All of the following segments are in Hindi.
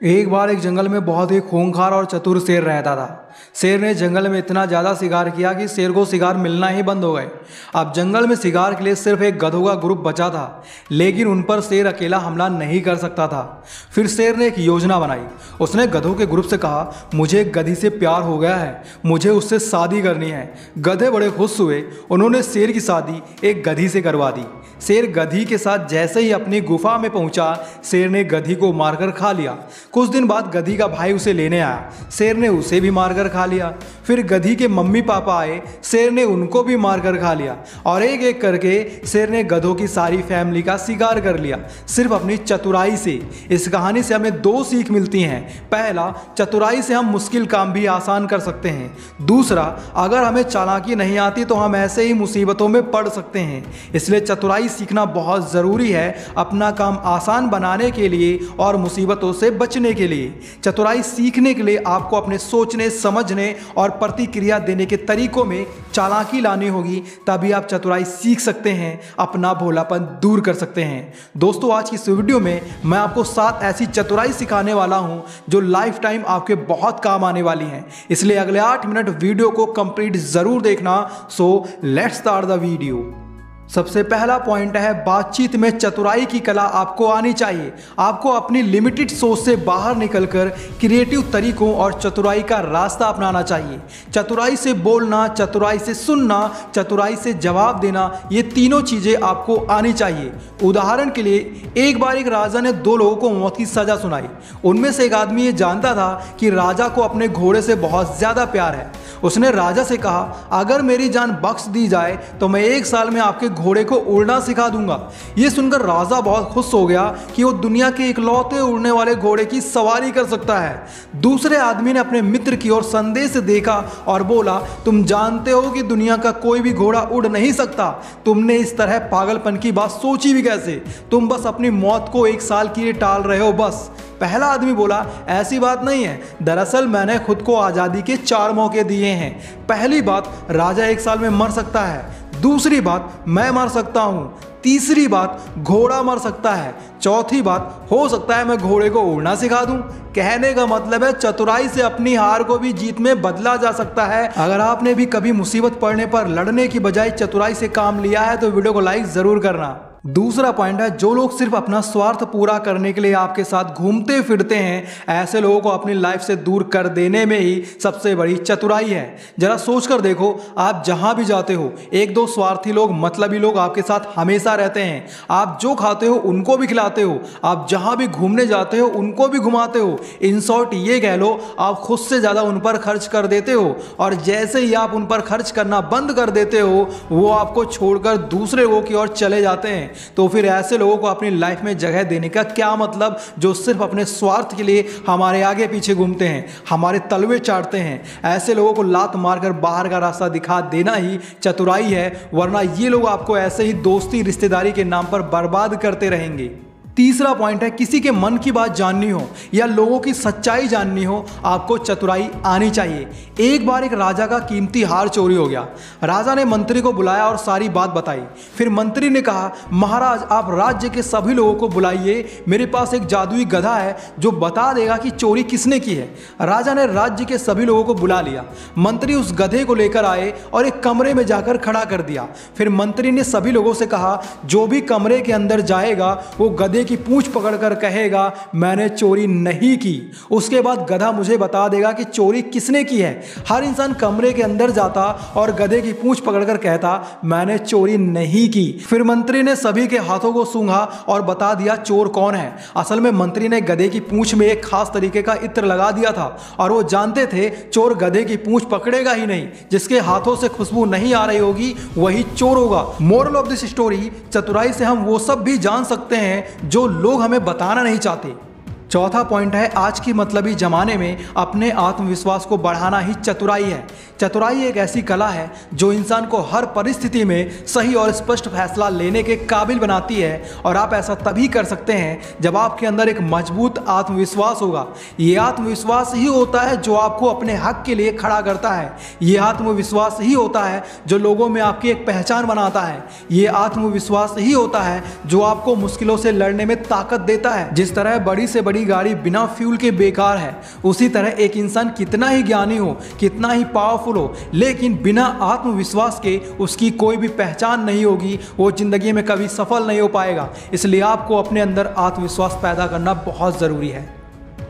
एक बार एक जंगल में बहुत ही खूंखार और चतुर शेर रहता था। शेर ने जंगल में इतना ज़्यादा शिकार किया कि शेर को शिकार मिलना ही बंद हो गए। अब जंगल में शिकार के लिए सिर्फ एक गधों का ग्रुप बचा था, लेकिन उन पर शेर अकेला हमला नहीं कर सकता था। फिर शेर ने एक योजना बनाई। उसने गधों के ग्रुप से कहा, मुझे एक गधी से प्यार हो गया है, मुझे उससे शादी करनी है। गधे बड़े खुश हुए। उन्होंने शेर की शादी एक गधी से करवा दी। शेर गधी के साथ जैसे ही अपनी गुफा में पहुंचा, शेर ने गधी को मारकर खा लिया। कुछ दिन बाद गधी का भाई उसे लेने आया। शेर ने उसे भी मारकर खा लिया। फिर गधी के मम्मी पापा आए। शेर ने उनको भी मारकर खा लिया और एक एक करके शेर ने गधों की सारी फैमिली का शिकार कर लिया, सिर्फ अपनी चतुराई से। इस कहानी से हमें दो सीख मिलती हैं। पहला, चतुराई से हम मुश्किल काम भी आसान कर सकते हैं। दूसरा, अगर हमें चालाकी नहीं आती तो हम ऐसे ही मुसीबतों में पड़ सकते हैं। इसलिए चतुराई सीखना बहुत ज़रूरी है, अपना काम आसान बनाने के लिए और मुसीबतों से बचने के लिए। चतुराई सीखने के लिए आपको अपने सोचने, समझने और प्रतिक्रिया देने के तरीकों में चालाकी लानी होगी, तभी आप चतुराई सीख सकते हैं, अपना भोलापन दूर कर सकते हैं। दोस्तों, आज की इस वीडियो में मैं आपको 7 ऐसी चतुराई सिखाने वाला हूं जो लाइफ टाइम आपके बहुत काम आने वाली हैं। इसलिए अगले 8 मिनट वीडियो को कंप्लीट जरूर देखना। So let's start the video. सबसे पहला पॉइंट है, बातचीत में चतुराई की कला आपको आनी चाहिए। आपको अपनी लिमिटेड सोच से बाहर निकलकर क्रिएटिव तरीकों और चतुराई का रास्ता अपनाना चाहिए। चतुराई से बोलना, चतुराई से सुनना, चतुराई से जवाब देना, ये तीनों चीज़ें आपको आनी चाहिए। उदाहरण के लिए, एक बार एक राजा ने 2 लोगों को मौत की सज़ा सुनाई। उनमें से एक आदमी ये जानता था कि राजा को अपने घोड़े से बहुत ज़्यादा प्यार है। उसने राजा से कहा, अगर मेरी जान बख्श दी जाए तो मैं 1 साल में आपके घोड़े को उड़ना सिखा दूंगा। यह सुनकर राजा बहुत खुश हो गया कि वो दुनिया के इकलौते उड़ने वाले घोड़े की सवारी कर सकता है। दूसरे आदमी ने अपने मित्र की ओर संदेश देखा और बोला, तुम जानते हो कि दुनिया का कोई भी घोड़ा उड़ नहीं सकता। तुमने इस तरह पागलपन की बात सोची भी कैसे? तुम बस अपनी मौत को 1 साल के लिए टाल रहे हो बस। पहला आदमी बोला, ऐसी बात नहीं है, दरअसल मैंने खुद को आज़ादी के 4 मौके दिए हैं। पहली बात, राजा 1 साल में मर सकता है। दूसरी बात, मैं मर सकता हूँ। तीसरी बात, घोड़ा मर सकता है। चौथी बात, हो सकता है मैं घोड़े को उड़ना सिखा दूं। कहने का मतलब है, चतुराई से अपनी हार को भी जीत में बदला जा सकता है। अगर आपने भी कभी मुसीबत पड़ने पर लड़ने की बजाय चतुराई से काम लिया है तो वीडियो को लाइक जरूर करना। दूसरा पॉइंट है, जो लोग सिर्फ अपना स्वार्थ पूरा करने के लिए आपके साथ घूमते फिरते हैं, ऐसे लोगों को अपनी लाइफ से दूर कर देने में ही सबसे बड़ी चतुराई है। जरा सोच कर देखो, आप जहां भी जाते हो, 1-2 स्वार्थी लोग, मतलबी लोग आपके साथ हमेशा रहते हैं। आप जो खाते हो उनको भी खिलाते हो, आप जहां भी घूमने जाते हो उनको भी घुमाते हो। इन शॉर्ट ये कह लो, आप खुद से ज़्यादा उन पर खर्च कर देते हो, और जैसे ही आप उन पर खर्च करना बंद कर देते हो, वो आपको छोड़कर दूसरे लोगों की ओर चले जाते हैं। तो फिर ऐसे लोगों को अपनी लाइफ में जगह देने का क्या मतलब, जो सिर्फ अपने स्वार्थ के लिए हमारे आगे पीछे घूमते हैं, हमारे तलवे चाटते हैं। ऐसे लोगों को लात मारकर बाहर का रास्ता दिखा देना ही चतुराई है, वरना ये लोग आपको ऐसे ही दोस्ती रिश्तेदारी के नाम पर बर्बाद करते रहेंगे। तीसरा पॉइंट है, किसी के मन की बात जाननी हो या लोगों की सच्चाई जाननी हो, आपको चतुराई आनी चाहिए। एक बार एक राजा का कीमती हार चोरी हो गया। राजा ने मंत्री को बुलाया और सारी बात बताई। फिर मंत्री ने कहा, महाराज, आप राज्य के सभी लोगों को बुलाइए, मेरे पास एक जादुई गधा है जो बता देगा कि चोरी किसने की है। राजा ने राज्य के सभी लोगों को बुला लिया। मंत्री उस गधे को लेकर आए और एक कमरे में जाकर खड़ा कर दिया। फिर मंत्री ने सभी लोगों से कहा, जो भी कमरे के अंदर जाएगा वो गधे की पूंछ पकड़कर कहेगा, मैंने चोरी नहीं की। उसके बाद गधा मुझे बता देगा कि चोरी किसने की है। हर इंसान कमरे के अंदर जाता और गधे की पूंछ पकड़कर कहता, मैंने चोरी नहीं की। फिर मंत्री ने सभी के हाथों को सूंघा और बता दिया चोर कौन है। असल में मंत्री ने गधे की पूंछ में एक खास तरीके का इत्र लगा दिया था और वो जानते थे चोर गधे की पूंछ पकड़ेगा ही नहीं। जिसके हाथों से खुशबू नहीं आ रही होगी वही चोर होगा। मोरल ऑफ दिस स्टोरी, चतुराई से हम वो सब भी जान सकते हैं जो लोग हमें बताना नहीं चाहते। चौथा पॉइंट है, आज की मतलबी जमाने में अपने आत्मविश्वास को बढ़ाना ही चतुराई है। चतुराई एक ऐसी कला है जो इंसान को हर परिस्थिति में सही और स्पष्ट फैसला लेने के काबिल बनाती है, और आप ऐसा तभी कर सकते हैं जब आपके अंदर एक मजबूत आत्मविश्वास होगा। ये आत्मविश्वास ही होता है जो आपको अपने हक के लिए खड़ा करता है। ये आत्मविश्वास ही होता है जो लोगों में आपकी एक पहचान बनाता है। ये आत्मविश्वास ही होता है जो आपको मुश्किलों से लड़ने में ताकत देता है। जिस तरह बड़ी से बड़ी बड़ी गाड़ी बिना फ्यूल के बेकार है, उसी तरह एक इंसान कितना ही ज्ञानी हो, कितना ही पावरफुल हो, लेकिन बिना आत्मविश्वास के उसकी कोई भी पहचान नहीं होगी, वो ज़िंदगी में कभी सफल नहीं हो पाएगा। इसलिए आपको अपने अंदर आत्मविश्वास पैदा करना बहुत ज़रूरी है।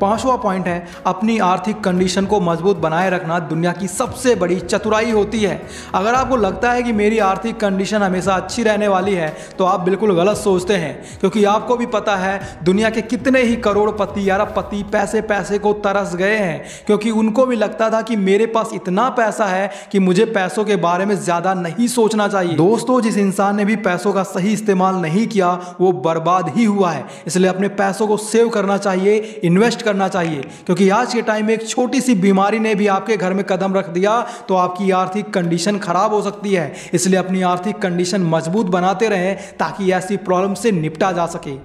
पांचवा पॉइंट है, अपनी आर्थिक कंडीशन को मजबूत बनाए रखना दुनिया की सबसे बड़ी चतुराई होती है। अगर आपको लगता है कि मेरी आर्थिक कंडीशन हमेशा अच्छी रहने वाली है तो आप बिल्कुल गलत सोचते हैं, क्योंकि आपको भी पता है दुनिया के कितने ही करोड़पति अरबपति पैसे को तरस गए हैं, क्योंकि उनको भी लगता था कि मेरे पास इतना पैसा है कि मुझे पैसों के बारे में ज़्यादा नहीं सोचना चाहिए। दोस्तों, जिस इंसान ने भी पैसों का सही इस्तेमाल नहीं किया वो बर्बाद ही हुआ है। इसलिए अपने पैसों को सेव करना चाहिए, इन्वेस्ट करना चाहिए, क्योंकि आज के टाइम में एक छोटी सी बीमारी ने भी आपके घर में कदम रख दिया तो आपकी आर्थिक कंडीशन खराब हो सकती है। इसलिए अपनी आर्थिक कंडीशन मजबूत बनाते रहें ताकि ऐसी प्रॉब्लम से निपटा जा सके।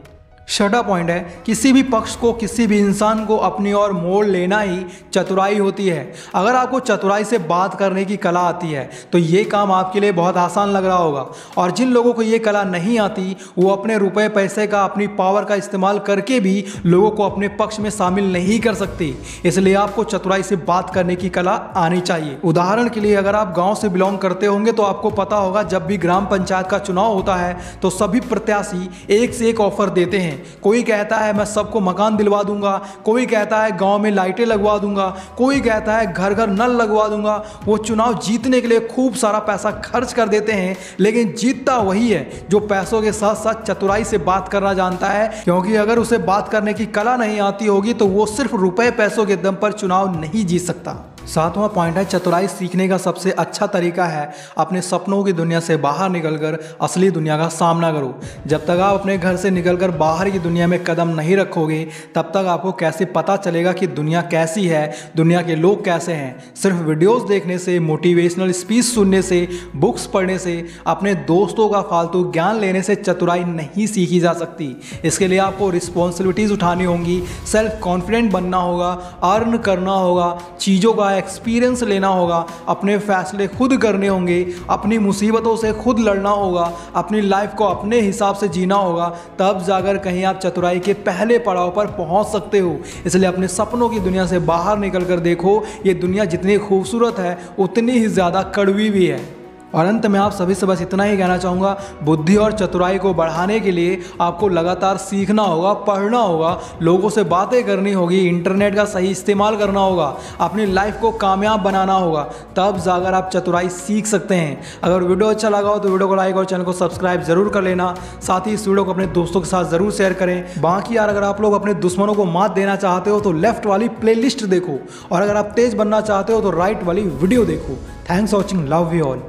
छठा पॉइंट है, किसी भी पक्ष को, किसी भी इंसान को अपनी ओर मोड़ लेना ही चतुराई होती है। अगर आपको चतुराई से बात करने की कला आती है तो ये काम आपके लिए बहुत आसान लग रहा होगा, और जिन लोगों को ये कला नहीं आती वो अपने रुपए पैसे का, अपनी पावर का इस्तेमाल करके भी लोगों को अपने पक्ष में शामिल नहीं कर सकती। इसलिए आपको चतुराई से बात करने की कला आनी चाहिए। उदाहरण के लिए अगर आप गाँव से बिलोंग करते होंगे तो आपको पता होगा जब भी ग्राम पंचायत का चुनाव होता है तो सभी प्रत्याशी एक से एक ऑफर देते हैं। कोई कहता है मैं सबको मकान दिलवा दूंगा, कोई कहता है गांव में लाइटें लगवा दूंगा, कोई कहता है घर घर नल लगवा दूंगा। वो चुनाव जीतने के लिए खूब सारा पैसा खर्च कर देते हैं, लेकिन जीतता वही है जो पैसों के साथ साथ चतुराई से बात करना जानता है, क्योंकि अगर उसे बात करने की कला नहीं आती होगी तो वो सिर्फ रुपए पैसों के दम पर चुनाव नहीं जीत सकता। सातवां पॉइंट है, चतुराई सीखने का सबसे अच्छा तरीका है अपने सपनों की दुनिया से बाहर निकलकर असली दुनिया का सामना करो। जब तक आप अपने घर से निकलकर बाहर की दुनिया में कदम नहीं रखोगे तब तक आपको कैसे पता चलेगा कि दुनिया कैसी है, दुनिया के लोग कैसे हैं। सिर्फ वीडियोस देखने से, मोटिवेशनल स्पीच सुनने से, बुक्स पढ़ने से, अपने दोस्तों का फालतू ज्ञान लेने से चतुराई नहीं सीखी जा सकती। इसके लिए आपको रिस्पॉन्सिबिलिटीज़ उठानी होंगी, सेल्फ कॉन्फिडेंट बनना होगा, अर्न करना होगा, चीज़ों का एक्सपीरियंस लेना होगा, अपने फैसले खुद करने होंगे, अपनी मुसीबतों से खुद लड़ना होगा, अपनी लाइफ को अपने हिसाब से जीना होगा। तब जाकर कहीं आप चतुराई के पहले पड़ाव पर पहुंच सकते हो। इसलिए अपने सपनों की दुनिया से बाहर निकलकर देखो, ये दुनिया जितनी खूबसूरत है उतनी ही ज़्यादा कड़वी भी है। और अंत में आप सभी से बस इतना ही कहना चाहूँगा, बुद्धि और चतुराई को बढ़ाने के लिए आपको लगातार सीखना होगा, पढ़ना होगा, लोगों से बातें करनी होगी, इंटरनेट का सही इस्तेमाल करना होगा, अपनी लाइफ को कामयाब बनाना होगा। तब जाकर आप चतुराई सीख सकते हैं। अगर वीडियो अच्छा लगा हो तो वीडियो को लाइक और चैनल को सब्सक्राइब जरूर कर लेना। साथ ही इस वीडियो को अपने दोस्तों के साथ ज़रूर शेयर करें। बाकी यार, अगर आप लोग अपने दुश्मनों को मात देना चाहते हो तो लेफ्ट वाली प्लेलिस्ट देखो, और अगर आप तेज बनना चाहते हो तो राइट वाली वीडियो देखो। Thanks for watching, love you all.